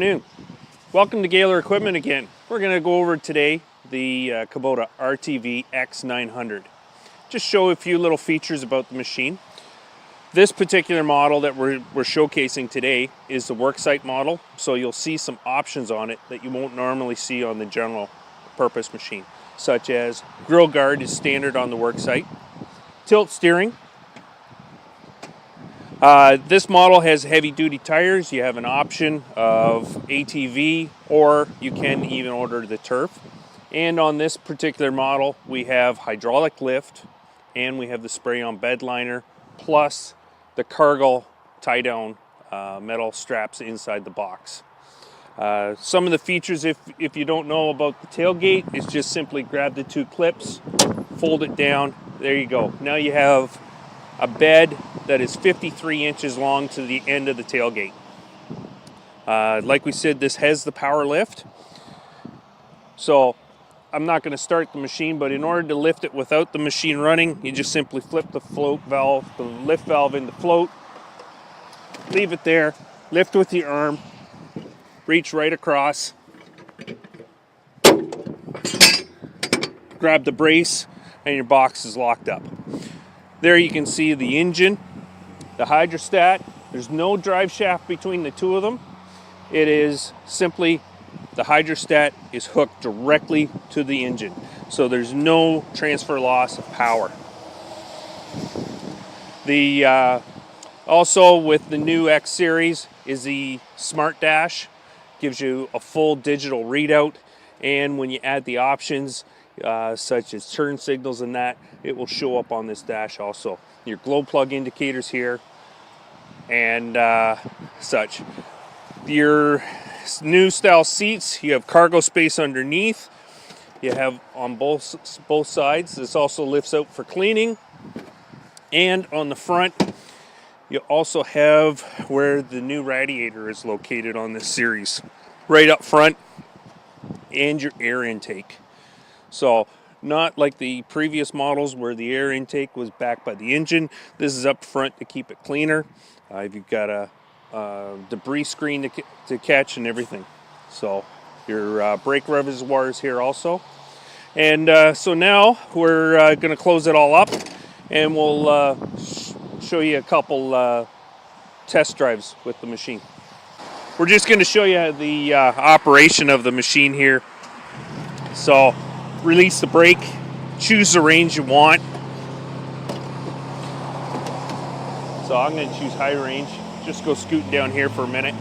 afternoon. Welcome to Gaylor Equipment again. We're going to go over today the Kubota RTV-X900. Just show a few little features about the machine. This particular model that we're showcasing today is the worksite model, so you'll see some options on it that you won't normally see on the general purpose machine, such as grill guard is standard on the worksite, tilt steering. This model has heavy-duty tires. You have an option of ATV, or you can even order the turf. And on this particular model, we have hydraulic lift, and we have the spray-on bed liner, plus the cargo tie-down metal straps inside the box. Some of the features, if you don't know about the tailgate, is just simply grab the two clips, fold it down. There you go. Now you have a bed that is 53 inches long to the end of the tailgate. Like we said, this has the power lift. So I'm not going to start the machine, but in order to lift it without the machine running, you just simply flip the float valve, the lift valve into float, leave it there, lift with your arm, reach right across, grab the brace, and your box is locked up. There you can see the engine, the hydrostat. There's no drive shaft between the two of them. It is simply the hydrostat is hooked directly to the engine, so there's no transfer loss of power. The also with the new X series is the Smart Dash. Gives you a full digital readout, and when you add the options such as turn signals and that, it will show up on this dash also. Your glow plug indicators here and such. Your new style seats, you have cargo space underneath. You have on both sides. This also lifts out for cleaning. And on the front, you also have where the new radiator is located on this series. Right up front, and your air intake. So not like the previous models where the air intake was back by the engine. This is up front to keep it cleaner. You've got a debris screen to catch and everything. So your brake reservoir is here also. And so now we're going to close it all up, and we'll show you a couple test drives with the machine. We're just going to show you the operation of the machine here. So release the brake, choose the range you want. So I'm going to choose high range. Just go scooting down here for a minute.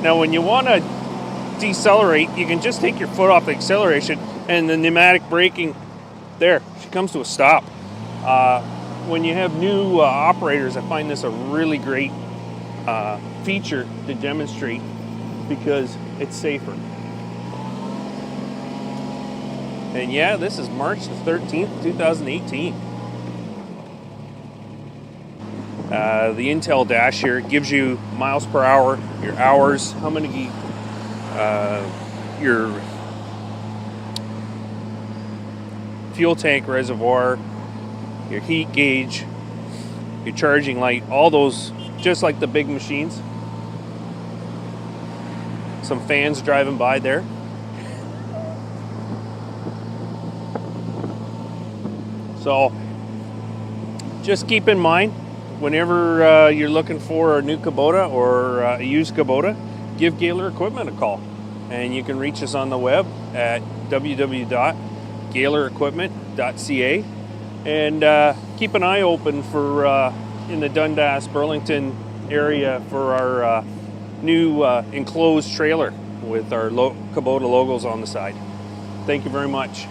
Now when you want to decelerate, you can just take your foot off the acceleration, and the pneumatic braking, there, she comes to a stop. When you have new operators, I find this a really great feature to demonstrate because it's safer. And yeah, this is March the 13th, 2018. The Intel dash here gives you miles per hour, your hours, how many, your fuel tank reservoir, your heat gauge, your charging light, all those, just like the big machines. Some fans driving by there. So just keep in mind, whenever you're looking for a new Kubota or a used Kubota, give Gaylor Equipment a call. And you can reach us on the web at www.gaylorequipment.ca. And keep an eye open for in the Dundas, Burlington area for our new enclosed trailer with our Kubota logos on the side. Thank you very much.